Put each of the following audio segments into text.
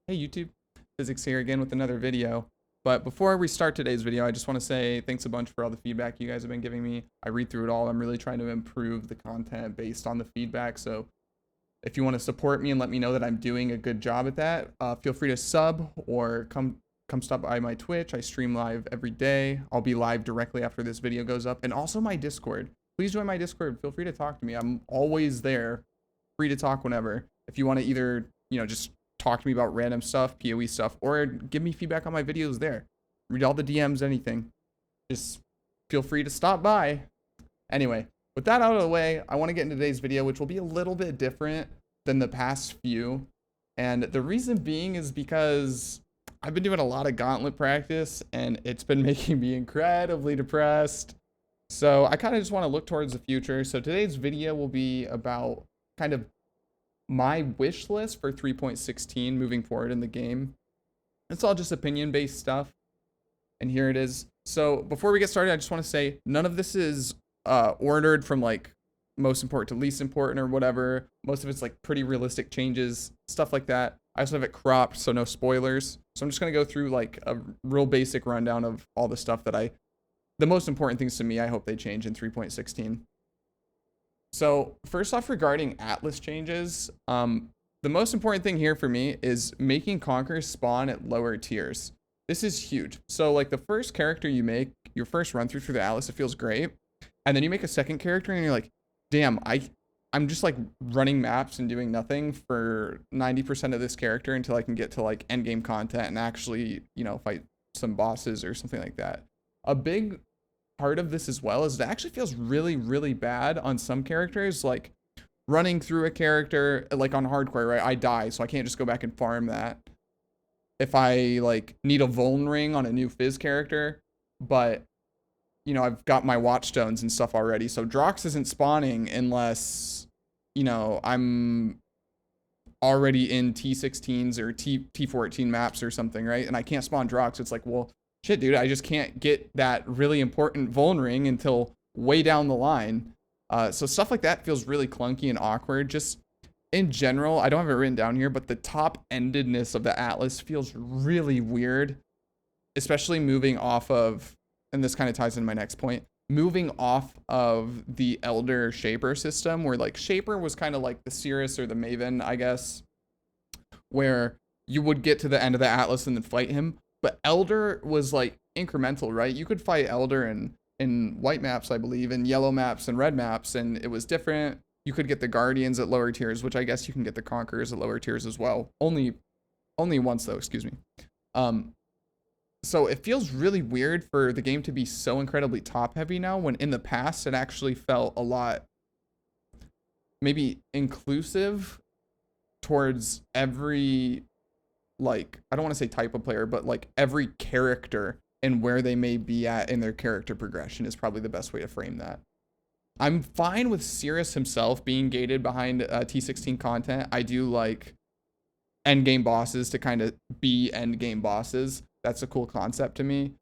Hey YouTube, Physics here again with another video. But before we start today's video, I just want to say thanks a bunch for all the feedback you guys have been giving me. I read through it all. I'm really trying to improve the content based on the feedback. So if you want to support me and let me know that I'm doing a good job at that, feel free to sub or come stop by my Twitch. I stream live every day. I'll be live directly after this video goes up, and also my Discord. Please join my Discord. Feel free to talk to me. I'm always there, free to talk whenever. If you want to either, just talk to me about random stuff, PoE stuff, or give me feedback on my videos there. Read all the DMs, anything. Just feel free to stop by. Anyway, with that out of the way, I want to get into today's video, which will be a little bit different than the past few. And the reason being is because I've been doing a lot of Gauntlet practice, and it's been making me incredibly depressed. So I kind of just want to look towards the future. So today's video will be about kind of my wish list for 3.16 moving forward in the game. It's all just opinion-based stuff. And here it is. So before we get started, I just want to say none of this is ordered from like most important to least important or whatever. Most of it's like pretty realistic changes, stuff like that. I also have it cropped, so no spoilers. So I'm just going to go through like a real basic rundown of all the stuff that the most important things to me, I hope they change in 3.16. So first off, regarding Atlas changes, the most important thing here for me is making Conquerors spawn at lower tiers. This is huge. So like the first character you make, your first run through the Atlas, it feels great. And then you make a second character and you're like, damn, I'm just like running maps and doing nothing for 90% of this character until I can get to like end game content and actually, fight some bosses or something like that. A big part of this as well is it actually feels really, really bad on some characters, like running through a character, like on hardcore, right? I die, so I can't just go back and farm that. If I like need a vuln ring on a new Fizz character, but I've got my watchstones and stuff already, so Drox isn't spawning unless, I'm already in T16s or T14 maps or something, right? And I can't spawn Drox. It's like, well, shit, dude, I just can't get that really important vuln ring until way down the line. So stuff like that feels really clunky and awkward. Just in general, I don't have it written down here, but the top-endedness of the Atlas feels really weird, especially moving off of, and this kind of ties into my next point, moving off of the Elder Shaper system, where like Shaper was kind of like the Cirrus or the Maven, I guess, where you would get to the end of the Atlas and then fight him. But Elder was like incremental, right? You could fight Elder in white maps, I believe, and yellow maps and red maps, and it was different. You could get the Guardians at lower tiers, which I guess you can get the Conquerors at lower tiers as well. Only once though, excuse me. So it feels really weird for the game to be so incredibly top heavy now, when in the past it actually felt a lot maybe inclusive towards every, like, I don't want to say type of player, but like every character and where they may be at in their character progression is probably the best way to frame that. I'm fine with Cirrus himself being gated behind T16 content. I do like endgame bosses to kind of be endgame bosses. That's a cool concept to me.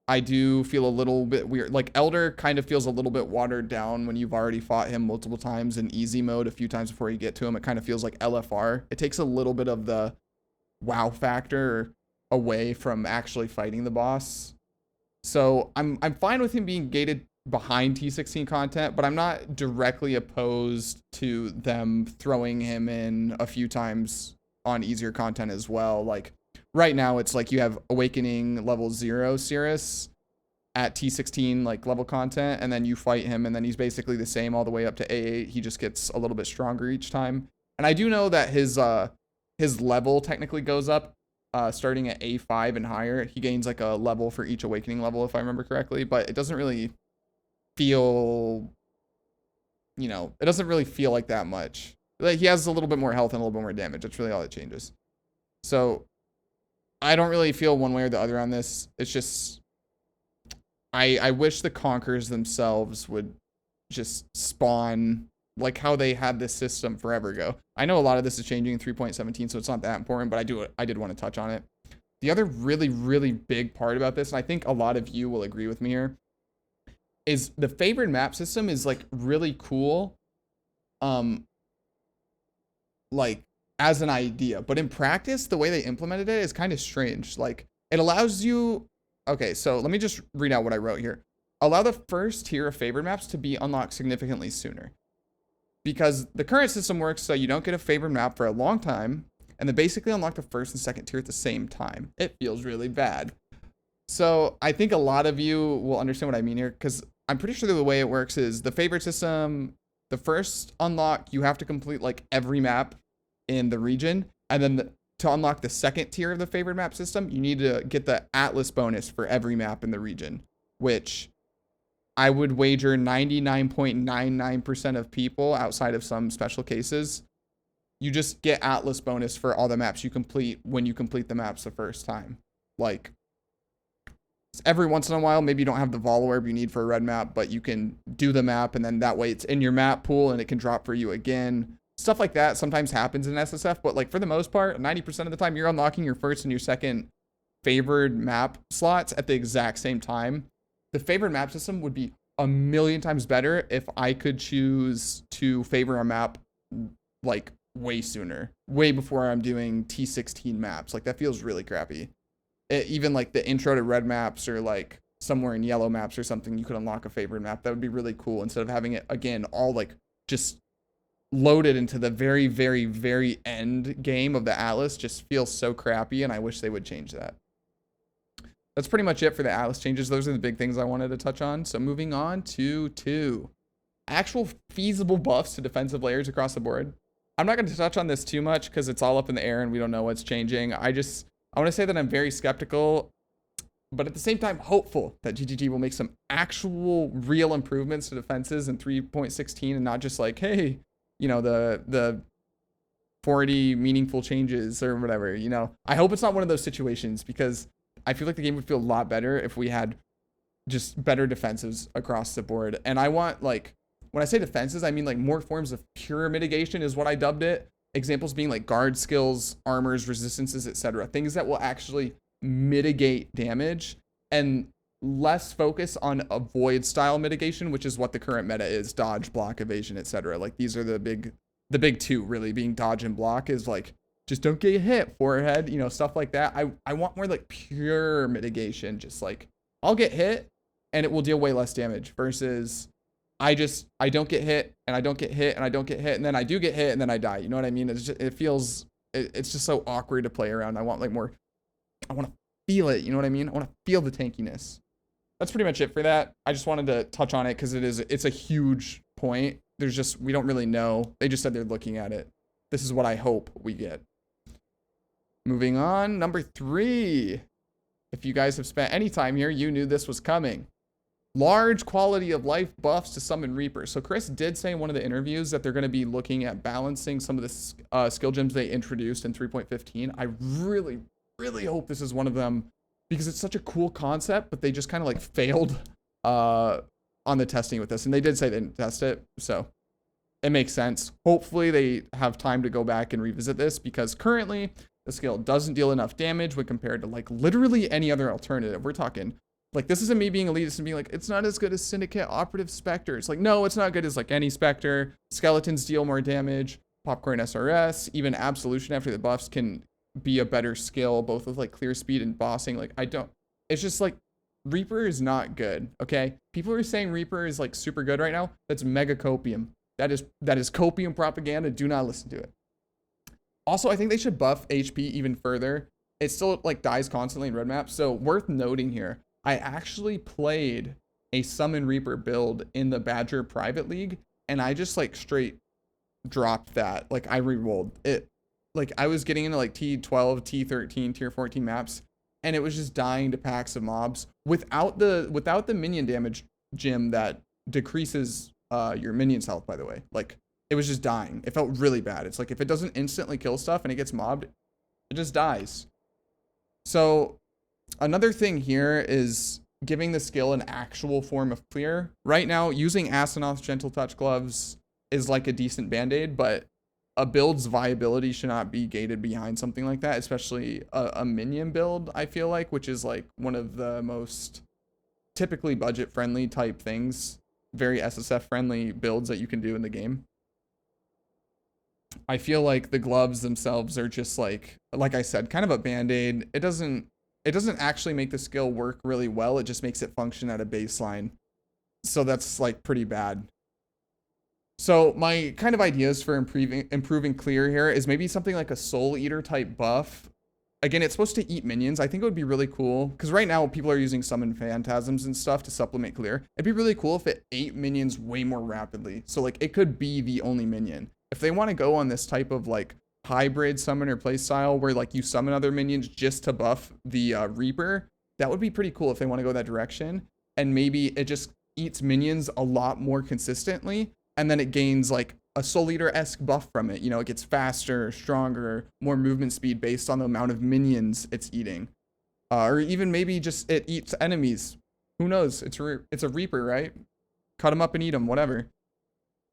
I do feel a little bit weird. Like Elder kind of feels a little bit watered down when you've already fought him multiple times in easy mode a few times before you get to him. It kind of feels like LFR. It takes a little bit of the wow factor away from actually fighting the boss. So I'm fine with him being gated behind T16 content, but I'm not directly opposed to them throwing him in a few times on easier content as well. Like right now it's like you have Awakening level 0 Cirrus at T16 like level content, and then you fight him and then he's basically the same all the way up to A8. He just gets a little bit stronger each time. And I do know that his level technically goes up starting at A5 and higher. He gains like a level for each Awakening level, if I remember correctly, but it doesn't really feel, it doesn't really feel like that much. Like he has a little bit more health and a little bit more damage. That's really all that changes. So I don't really feel one way or the other on this. It's just, I wish the Conquerors themselves would just spawn like how they had this system forever ago. I know a lot of this is changing in 3.17, so it's not that important, but I did want to touch on it. The other really, really big part about this, and I think a lot of you will agree with me here, is the favored map system is like really cool. Like as an idea, but in practice, the way they implemented it is kind of strange. Like, it allows you, okay, so let me just read out what I wrote here. Allow the first tier of favored maps to be unlocked significantly sooner. Because the current system works so you don't get a favored map for a long time, and then basically unlock the first and second tier at the same time. It feels really bad. So I think a lot of you will understand what I mean here, because I'm pretty sure the way it works is the favorite system, the first unlock, you have to complete like every map in the region, and then to unlock the second tier of the favorite map system, you need to get the Atlas bonus for every map in the region, which I would wager 99.99% of people, outside of some special cases, you just get Atlas bonus for all the maps you complete when you complete the maps the first time. Like, every once in a while, maybe you don't have the vol orb you need for a red map, but you can do the map, and then that way it's in your map pool and it can drop for you again. Stuff like that sometimes happens in SSF, but like for the most part, 90% of the time, you're unlocking your first and your second favored map slots at the exact same time. The favored map system would be a million times better if I could choose to favor a map like way sooner, way before I'm doing T16 maps. Like, that feels really crappy. Even like the intro to red maps, or like somewhere in yellow maps or something, you could unlock a favorite map. That would be really cool, instead of having it again all like just loaded into the very, very, very end game of the Atlas. Just feels so crappy, and I wish they would change that. That's pretty much it for the Atlas changes. Those are the big things I wanted to touch on. So moving on to 2. Actual feasible buffs to defensive layers across the board. I'm not going to touch on this too much because it's all up in the air and we don't know what's changing. I want to say that I'm very skeptical, but at the same time hopeful that GGG will make some actual real improvements to defenses in 3.16, and not just like, hey, you know, the 40 meaningful changes or whatever, you know. I hope it's not one of those situations, because I feel like the game would feel a lot better if we had just better defenses across the board. And I want, like, when I say defenses, I mean like more forms of pure mitigation is what I dubbed it. Examples being like guard skills, armors, resistances, etc. Things that will actually mitigate damage, and less focus on avoid style mitigation, which is what the current meta is: dodge, block, evasion, etc. Like, these are the big two, really, being dodge and block. Is like, just don't get hit, forehead, you know, stuff like that. I want more like pure mitigation, just like, I'll get hit and it will deal way less damage, versus I don't get hit and I don't get hit and I don't get hit, and then I do get hit and then I die. You know what I mean? It's just so awkward to play around. I want like more, I want to feel it. You know what I mean? I want to feel the tankiness. That's pretty much it for that. I just wanted to touch on it because it's a huge point. We don't really know. They just said they're looking at it. This is what I hope we get. Moving on, number 3. If you guys have spent any time here, you knew this was coming. Large quality of life buffs to summon Reaper. So Chris did say in one of the interviews that they're going to be looking at balancing some of the skill gems they introduced in 3.15. I really, really hope this is one of them, because it's such a cool concept, but they just kind of like failed on the testing with this. And they did say they didn't test it, so it makes sense. Hopefully they have time to go back and revisit this, because currently the skill doesn't deal enough damage when compared to like literally any other alternative. We're talking like, this isn't me being elitist and being like, it's not as good as Syndicate Operative Spectre. It's like, no, it's not good as like any Spectre. Skeletons deal more damage. Popcorn SRS, even Absolution after the buffs can be a better skill, both with like clear speed and bossing. Like, it's just like, Reaper is not good, okay? People are saying Reaper is like super good right now. That's mega copium. That is copium propaganda. Do not listen to it. Also, I think they should buff HP even further. It still like dies constantly in red maps. So worth noting here, I actually played a Summon Reaper build in the Badger Private League, and I just like straight dropped that. Like, I rerolled it. Like, I was getting into like T12, T13, tier 14 maps, and it was just dying to packs of mobs without the minion damage gem that decreases your minion's health, by the way. Like, it was just dying. It felt really bad. It's like, if it doesn't instantly kill stuff and it gets mobbed, it just dies. So another thing here is giving the skill an actual form of clear. Right now, using Astaroth's Gentle Touch Gloves is like a decent band-aid, but a build's viability should not be gated behind something like that, especially a minion build, I feel like, which is like one of the most typically budget-friendly type things, very SSF-friendly builds that you can do in the game. I feel like the gloves themselves are just like I said, kind of a band-aid. It doesn't actually make the skill work really well. It just makes it function at a baseline. So that's like pretty bad. So my kind of ideas for improving clear here is maybe something like a soul eater type buff. Again, it's supposed to eat minions. I think it would be really cool because right now people are using summon phantasms and stuff to supplement clear. It'd be really cool if it ate minions way more rapidly. So like it could be the only minion. If they want to go on this type of like hybrid summoner playstyle where like you summon other minions just to buff the Reaper, that would be pretty cool if they want to go that direction. And maybe it just eats minions a lot more consistently, and then it gains like a Soul Eater-esque buff from it. You know, it gets faster, stronger, more movement speed based on the amount of minions it's eating. Or even maybe just it eats enemies. Who knows? It's a Reaper, right? Cut them up and eat them, whatever.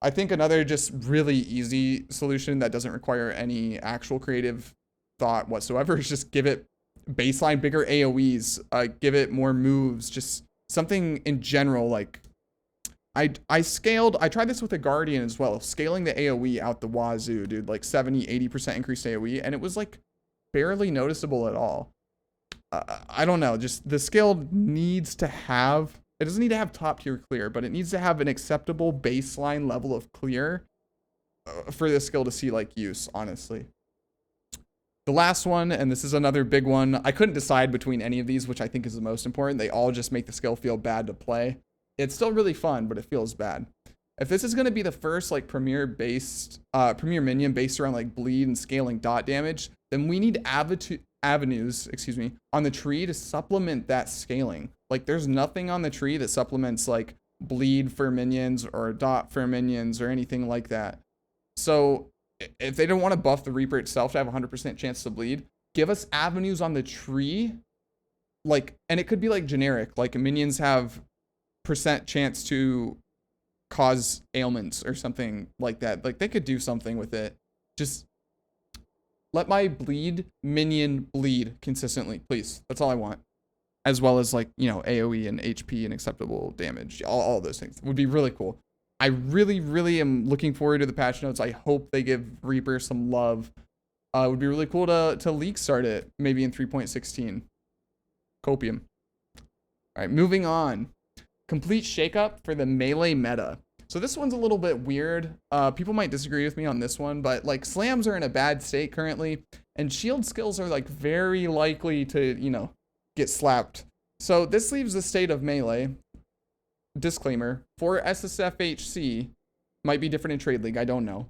I think another just really easy solution that doesn't require any actual creative thought whatsoever is just give it baseline bigger AoEs, give it more moves, just something in general. Like I tried this with a Guardian as well, scaling the AoE out the wazoo, dude, like 70-80% increased AoE, and it was like barely noticeable at all. I don't know, just the skill needs to have, it doesn't need to have top tier clear, but it needs to have an acceptable baseline level of clear for this skill to see like use, honestly. The last one, and this is another big one, I couldn't decide between any of these, which I think is the most important. They all just make the skill feel bad to play. It's still really fun, but it feels bad. If this is going to be the first like premier minion based around like bleed and scaling dot damage, then we need avenues, on the tree to supplement that scaling. Like there's nothing on the tree that supplements like bleed for minions or dot for minions or anything like that. So if they don't want to buff the Reaper itself to have 100% chance to bleed, give us avenues on the tree. Like, and it could be like generic, like minions have percent chance to cause ailments or something like that. Like they could do something with it. Just let my bleed minion bleed consistently, please. That's all I want. As well as like, you know, AoE and HP and acceptable damage. All those things would be really cool. I really, really am looking forward to the patch notes. I hope they give Reaper some love. It would be really cool to league start it maybe in 3.16. Copium. All right, moving on. Complete shakeup for the melee meta. So this one's a little bit weird. People might disagree with me on this one, but like slams are in a bad state currently, and shield skills are like very likely to, you know, get slapped. So this leaves the state of melee. Disclaimer, for SSFHC, might be different in Trade League, I don't know.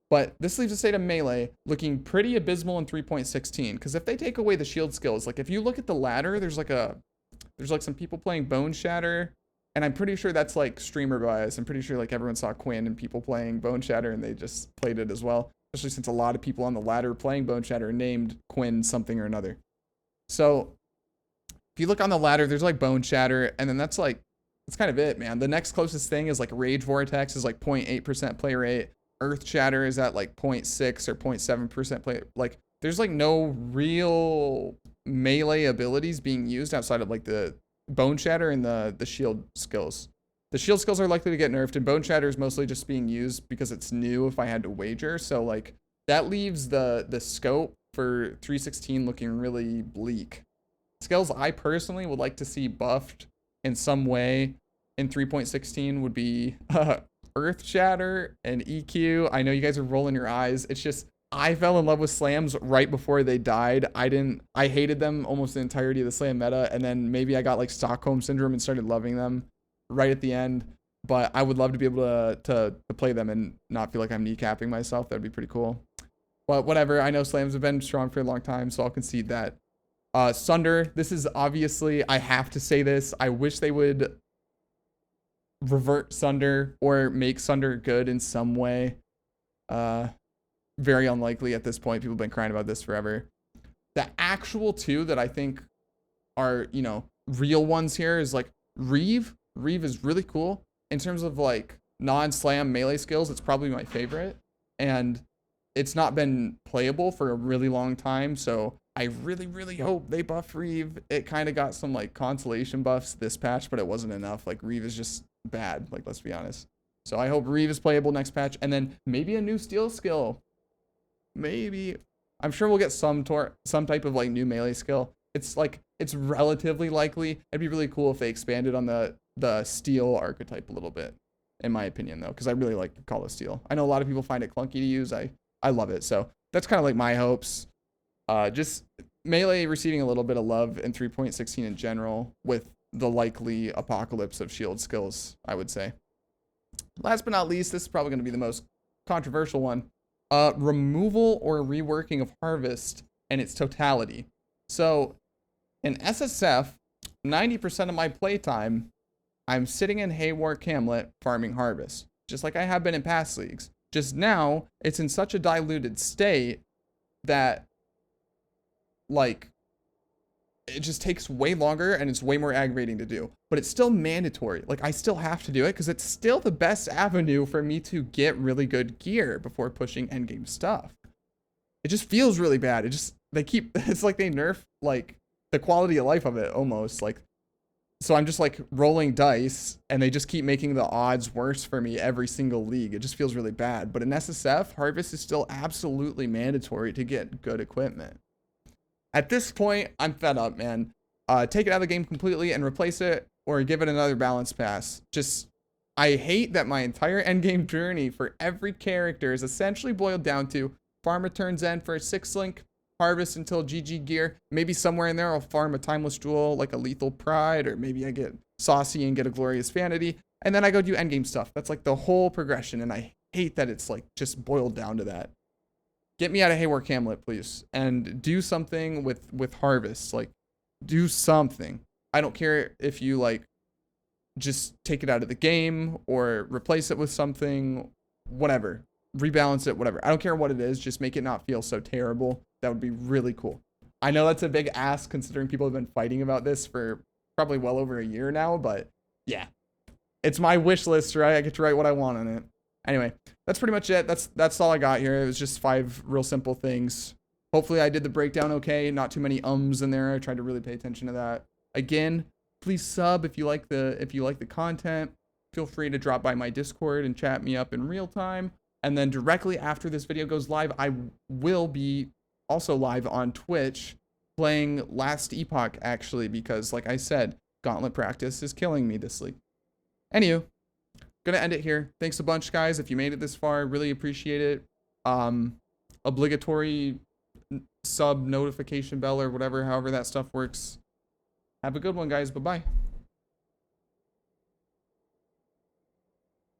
But this leaves the state of melee looking pretty abysmal in 3.16, because if they take away the shield skills, like if you look at the ladder, there's like some people playing Bone Shatter, and I'm pretty sure that's like streamer bias. I'm pretty sure like everyone saw Quinn and people playing Bone Shatter and they just played it as well, especially since a lot of people on the ladder playing Bone Shatter named Quinn something or another. So if you look on the ladder, there's like Bone Shatter, and then that's kind of it, man. The next closest thing is like Rage Vortex is like 0.8% play rate. Earth Shatter is at like 0.6 or 0.7% play. Like there's like no real melee abilities being used outside of like the Bone Shatter and the shield skills. The shield skills are likely to get nerfed, and Bone Shatter is mostly just being used because it's new if I had to wager. So like that leaves the scope for 3.16 looking really bleak. Skills I personally would like to see buffed in some way in 3.16 would be Earth Shatter and EQ. I know you guys are rolling your eyes. It's just I fell in love with slams right before they died. I hated them almost the entirety of the slam meta, and then maybe I got like Stockholm syndrome and started loving them right at the end. But I would love to be able to play them and not feel like I'm kneecapping myself. That'd be pretty cool. But whatever, I know slams have been strong for a long time, so I'll concede that. Sunder, this is obviously, I have to say this, I wish they would revert Sunder or make Sunder good in some way. Very unlikely at this point. People have been crying about this forever. The actual two that I think are, you know, real ones here is like Reeve. Reeve is really cool. In terms of like non-slam melee skills, it's probably my favorite. And it's not been playable for a really long time, so I really, really hope they buff Reeve. It kind of got some like consolation buffs this patch, but it wasn't enough. Like Reeve is just bad, like let's be honest. So I hope Reeve is playable next patch, and then maybe a new steal skill. maybe. I'm sure we'll get some type of like new melee skill. It's like it's relatively likely. It'd be really cool if they expanded on the steel archetype a little bit, in my opinion though, because I really like Call of Steel. I know a lot of people find it clunky to use. I love it. So that's kind of like my hopes. Just melee receiving a little bit of love in 3.16 in general, with the likely apocalypse of shield skills, I would say. Last but not least, this is probably going to be the most controversial one. Removal or reworking of Harvest and its totality. So in SSF, 90% of my playtime, I'm sitting in Hayward Camlet farming Harvest, just like I have been in past leagues. Just now, it's in such a diluted state that, like, it just takes way longer and it's way more aggravating to do. But it's still mandatory. Like, I still have to do it because it's still the best avenue for me to get really good gear before pushing endgame stuff. It just feels really bad. It's like they nerf, like, the quality of life of it almost. Like, so I'm just, like, rolling dice and they just keep making the odds worse for me every single league. It just feels really bad. But in SSF, Harvest is still absolutely mandatory to get good equipment. At this point, I'm fed up, man. Take it out of the game completely and replace it, or give it another balance pass. I hate that my entire endgame journey for every character is essentially boiled down to farm returns end for a 6-link, harvest until GG gear. Maybe somewhere in there I'll farm a timeless jewel like a lethal pride, or maybe I get saucy and get a glorious vanity, and then I go do endgame stuff. That's like the whole progression, and I hate that it's like just boiled down to that. Get me out of Hayward Camlet, please, and do something with Harvest. Like, do something. I don't care if you, like, just take it out of the game or replace it with something, whatever. Rebalance it, whatever. I don't care what it is. Just make it not feel so terrible. That would be really cool. I know that's a big ask considering people have been fighting about this for probably well over a year now, but yeah. It's my wish list, right? I get to write what I want on it. Anyway, that's pretty much it. That's all I got here. It was just 5 real simple things. Hopefully I did the breakdown okay. Not too many ums in there. I tried to really pay attention to that. Again, please sub if you like the content. Feel free to drop by my Discord and chat me up in real time. And then directly after this video goes live, I will be also live on Twitch playing Last Epoch, actually, because like I said, Gauntlet practice is killing me this league. Anywho, gonna end it here. Thanks a bunch, guys. If you made it this far, really appreciate it. Obligatory sub notification bell or whatever, however that stuff works. Have a good one, guys. Bye-bye.